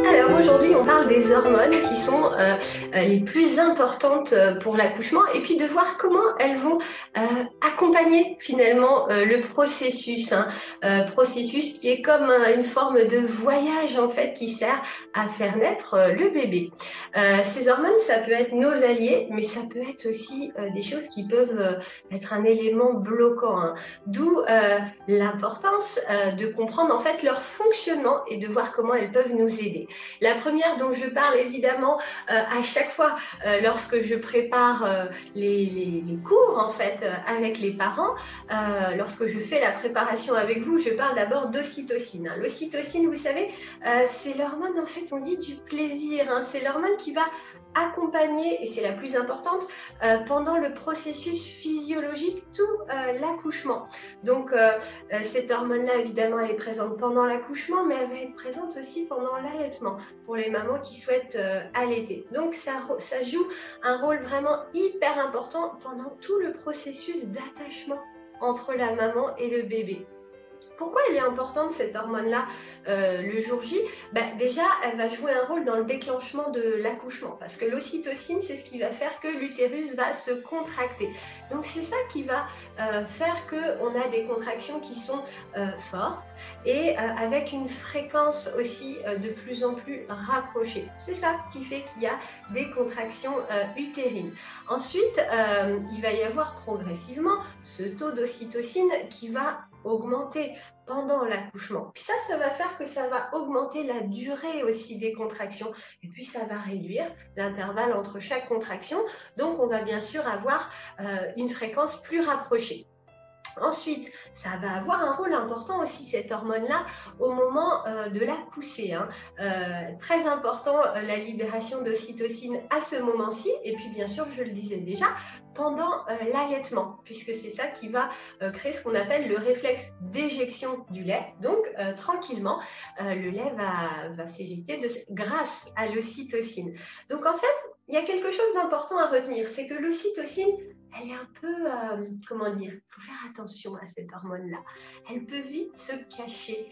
Alors aujourd'hui, on parle des hormones qui sont les plus importantes pour l'accouchement et puis de voir comment elles vont accompagner finalement le processus, processus qui est comme une forme de voyage en fait qui sert à faire naître le bébé. Ces hormones, ça peut être nos alliés, mais ça peut être aussi des choses qui peuvent être un élément bloquant, hein. D'où l'importance de comprendre en fait leur fonctionnement et de voir comment elles peuvent nous aider. La première dont je parle évidemment à chaque fois lorsque je prépare les cours en fait avec les parents, lorsque je fais la préparation avec vous, je parle d'abord d'ocytocine. L'ocytocine, vous savez, c'est l'hormone en fait, on dit du plaisir, hein. C'est l'hormone qui va accompagner, et c'est la plus importante, pendant le processus physiologique, tout l'accouchement. Donc cette hormone-là, évidemment, elle est présente pendant l'accouchement, mais elle va être présente aussi pendant l'allaitement, pour les mamans qui souhaitent allaiter. Donc ça joue un rôle vraiment hyper important pendant tout le processus d'attachement entre la maman et le bébé. Pourquoi elle est importante cette hormone-là le jour J? Déjà, elle va jouer un rôle dans le déclenchement de l'accouchement parce que l'ocytocine, c'est ce qui va faire que l'utérus va se contracter. Donc c'est ça qui va faire qu'on a des contractions qui sont fortes et avec une fréquence aussi de plus en plus rapprochée. C'est ça qui fait qu'il y a des contractions utérines. Ensuite, il va y avoir progressivement ce taux d'ocytocine qui va augmenter pendant l'accouchement. Puis ça va faire que ça va augmenter la durée aussi des contractions. Et puis ça va réduire l'intervalle entre chaque contraction. Donc on va bien sûr avoir une fréquence plus rapprochée. Ensuite, ça va avoir un rôle important aussi, cette hormone-là, au moment de la poussée, hein. Très important, la libération d'ocytocine à ce moment-ci. Et puis, bien sûr, je le disais déjà, pendant l'allaitement, puisque c'est ça qui va créer ce qu'on appelle le réflexe d'éjection du lait. Donc, tranquillement, le lait va s'éjecter grâce à l'ocytocine. Donc, en fait, il y a quelque chose d'important à retenir, c'est que l'ocytocine, elle est un peu, comment dire, il faut faire attention à cette hormone-là. Elle peut vite se cacher.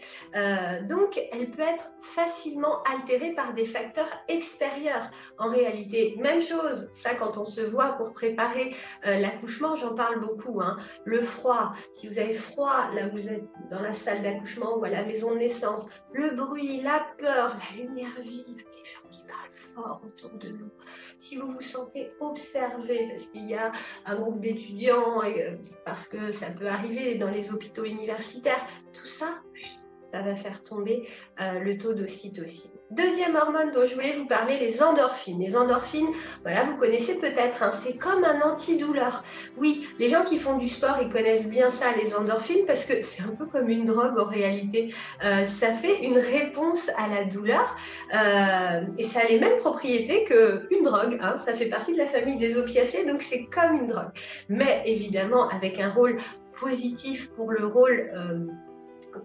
Donc, elle peut être facilement altérée par des facteurs extérieurs. En réalité, même chose, ça quand on se voit pour préparer l'accouchement, j'en parle beaucoup, hein. Le froid, si vous avez froid, là vous êtes dans la salle d'accouchement ou à la maison de naissance, le bruit, la peur, la lumière vive, les gens qui parlent fort autour de vous. Si vous vous sentez observé, parce qu'il y a un groupe d'étudiants, parce que ça peut arriver dans les hôpitaux universitaires, tout ça, ça va faire tomber le taux d'ocytocine. Deuxième hormone dont je voulais vous parler, les endorphines. Les endorphines, voilà, vous connaissez peut-être, hein, c'est comme un antidouleur. Oui, les gens qui font du sport, ils connaissent bien ça, les endorphines, parce que c'est un peu comme une drogue en réalité. Ça fait une réponse à la douleur et ça a les mêmes propriétés qu'une drogue, hein. Ça fait partie de la famille des opiacés, donc c'est comme une drogue. Mais évidemment, avec un rôle positif pour le rôle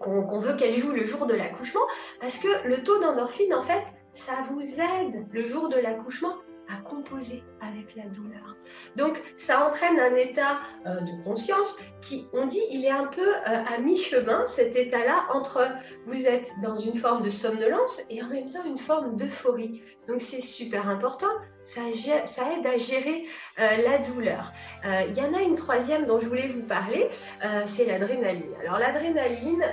qu'on veut qu'elle joue le jour de l'accouchement, parce que le taux d'endorphine, en fait, ça vous aide le jour de l'accouchement à composer avec la douleur. Donc, ça entraîne un état de conscience qui, on dit, il est un peu à mi-chemin, cet état-là, entre vous êtes dans une forme de somnolence et en même temps une forme d'euphorie. Donc, c'est super important, ça aide à gérer la douleur. Il y en a une troisième dont je voulais vous parler, c'est l'adrénaline. Alors, l'adrénaline,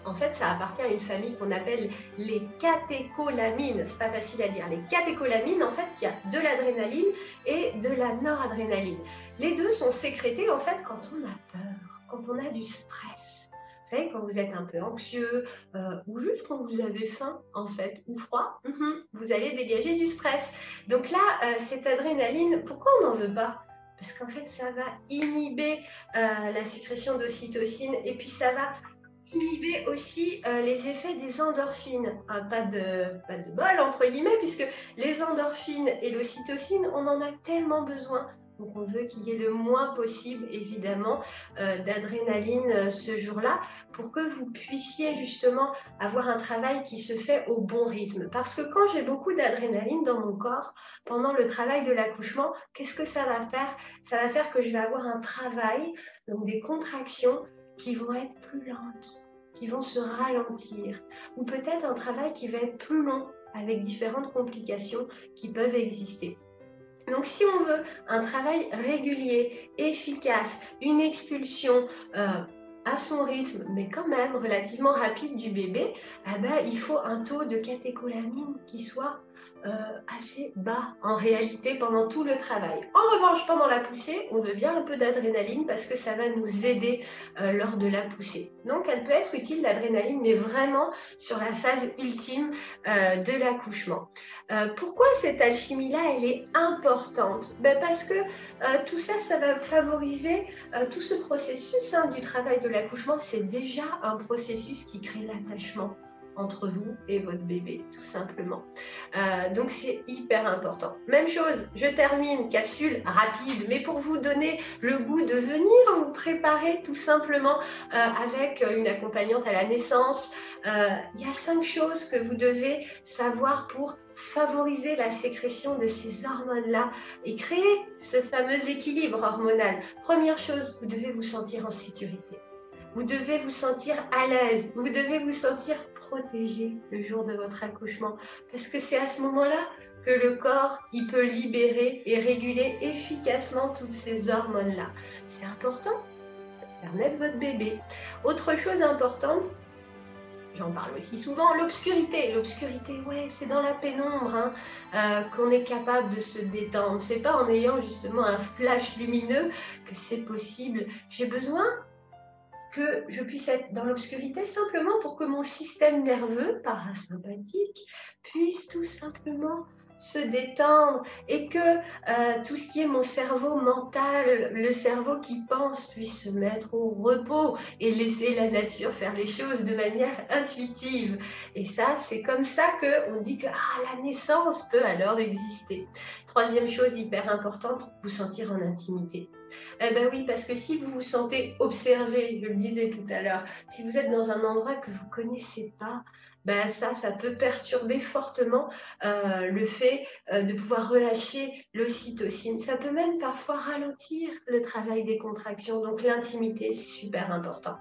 en fait, ça appartient à une famille qu'on appelle les catécholamines. C'est pas facile à dire. Les catécholamines, en fait, il y a de l'adrénaline et de la noradrénaline. Les deux sont sécrétés, en fait, quand on a peur, quand on a du stress. Vous savez, quand vous êtes un peu anxieux ou juste quand vous avez faim, en fait, ou froid, vous allez dégager du stress. Donc là, cette adrénaline, pourquoi on n'en veut pas? Parce qu'en fait, ça va inhiber la sécrétion d'ocytocine et puis ça va inhiber aussi les effets des endorphines. Pas de bol, entre guillemets, puisque les endorphines et l'ocytocine, on en a tellement besoin. Donc on veut qu'il y ait le moins possible, évidemment, d'adrénaline ce jour-là, pour que vous puissiez justement avoir un travail qui se fait au bon rythme. Parce que quand j'ai beaucoup d'adrénaline dans mon corps, pendant le travail de l'accouchement, qu'est-ce que ça va faire? Ça va faire que je vais avoir un travail, donc des contractions qui vont être plus lentes, qui vont se ralentir, ou peut-être un travail qui va être plus long avec différentes complications qui peuvent exister. Donc si on veut un travail régulier, efficace, une expulsion à son rythme, mais quand même relativement rapide du bébé, il faut un taux de catécholamine qui soit assez bas en réalité pendant tout le travail. En revanche, pendant la poussée, on veut bien un peu d'adrénaline parce que ça va nous aider lors de la poussée. Donc, elle peut être utile l'adrénaline, mais vraiment sur la phase ultime de l'accouchement. Pourquoi cette alchimie-là, elle est importante? Parce que tout ça, ça va favoriser tout ce processus du travail de l'accouchement. C'est déjà un processus qui crée l'attachement entre vous et votre bébé, tout simplement. Donc c'est hyper important. Même chose, je termine, capsule rapide, mais pour vous donner le goût de venir vous préparer tout simplement avec une accompagnante à la naissance. Il y a 5 choses que vous devez savoir pour favoriser la sécrétion de ces hormones-là et créer ce fameux équilibre hormonal. Première chose, vous devez vous sentir en sécurité. Vous devez vous sentir à l'aise, vous devez vous sentir protégé le jour de votre accouchement parce que c'est à ce moment-là que le corps il peut libérer et réguler efficacement toutes ces hormones-là. C'est important, ça permet de votre bébé. Autre chose importante, j'en parle aussi souvent, l'obscurité. L'obscurité, ouais, c'est dans la pénombre qu'on est capable de se détendre. C'est pas en ayant justement un flash lumineux que c'est possible. J'ai besoin que je puisse être dans l'obscurité simplement pour que mon système nerveux parasympathique puisse tout simplement se détendre et que tout ce qui est mon cerveau mental, le cerveau qui pense, puisse se mettre au repos et laisser la nature faire les choses de manière intuitive. Et ça, c'est comme ça qu'on dit que la naissance peut alors exister. Troisième chose hyper importante, vous sentir en intimité. Oui, parce que si vous vous sentez observé, je le disais tout à l'heure, si vous êtes dans un endroit que vous ne connaissez pas, ça peut perturber fortement le fait de pouvoir relâcher l'ocytocine. Ça peut même parfois ralentir le travail des contractions. Donc l'intimité, c'est super important.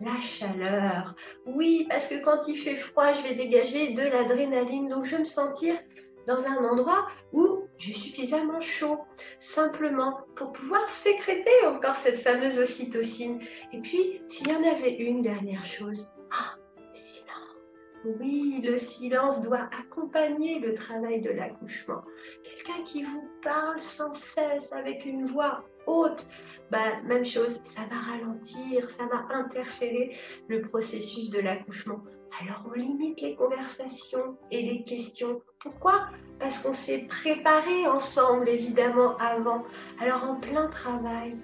La chaleur, oui, parce que quand il fait froid, je vais dégager de l'adrénaline. Donc je vais me sentir dans un endroit où j'ai suffisamment chaud, simplement pour pouvoir sécréter encore cette fameuse ocytocine. Et puis, s'il y en avait une dernière chose, le silence. Oui, le silence doit accompagner le travail de l'accouchement. Quelqu'un qui vous parle sans cesse avec une voix haute, même chose, ça va ralentir, ça va interférer le processus de l'accouchement. Alors on limite les conversations et les questions. Pourquoi? Parce qu'on s'est préparé ensemble, évidemment, avant. Alors en plein travail,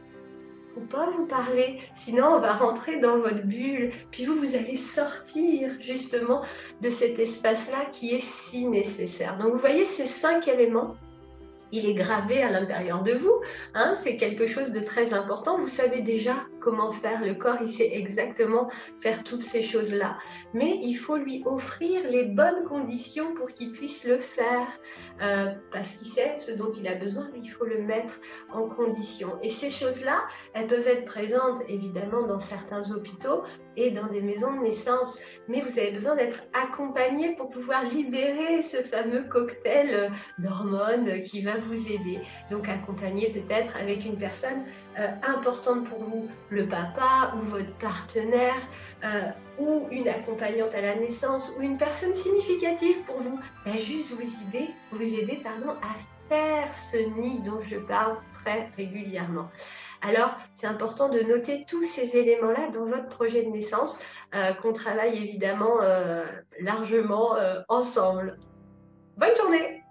faut pas vous parler, sinon on va rentrer dans votre bulle, puis vous allez sortir justement de cet espace-là qui est si nécessaire. Donc vous voyez ces 5 éléments, il est gravé à l'intérieur de vous, c'est quelque chose de très important. Vous savez déjà comment faire, le corps il sait exactement faire toutes ces choses-là, mais il faut lui offrir les bonnes conditions pour qu'il puisse le faire, parce qu'il sait ce dont il a besoin, mais il faut le mettre en condition. Et ces choses-là, elles peuvent être présentes évidemment dans certains hôpitaux et dans des maisons de naissance, mais vous avez besoin d'être accompagné pour pouvoir libérer ce fameux cocktail d'hormones qui va vous aider. Donc accompagné peut-être avec une personne importante pour vous, le papa ou votre partenaire, ou une accompagnante à la naissance, ou une personne significative pour vous, juste vous aider à faire ce nid dont je parle très régulièrement. Alors, c'est important de noter tous ces éléments-là dans votre projet de naissance, qu'on travaille évidemment largement ensemble. Bonne journée!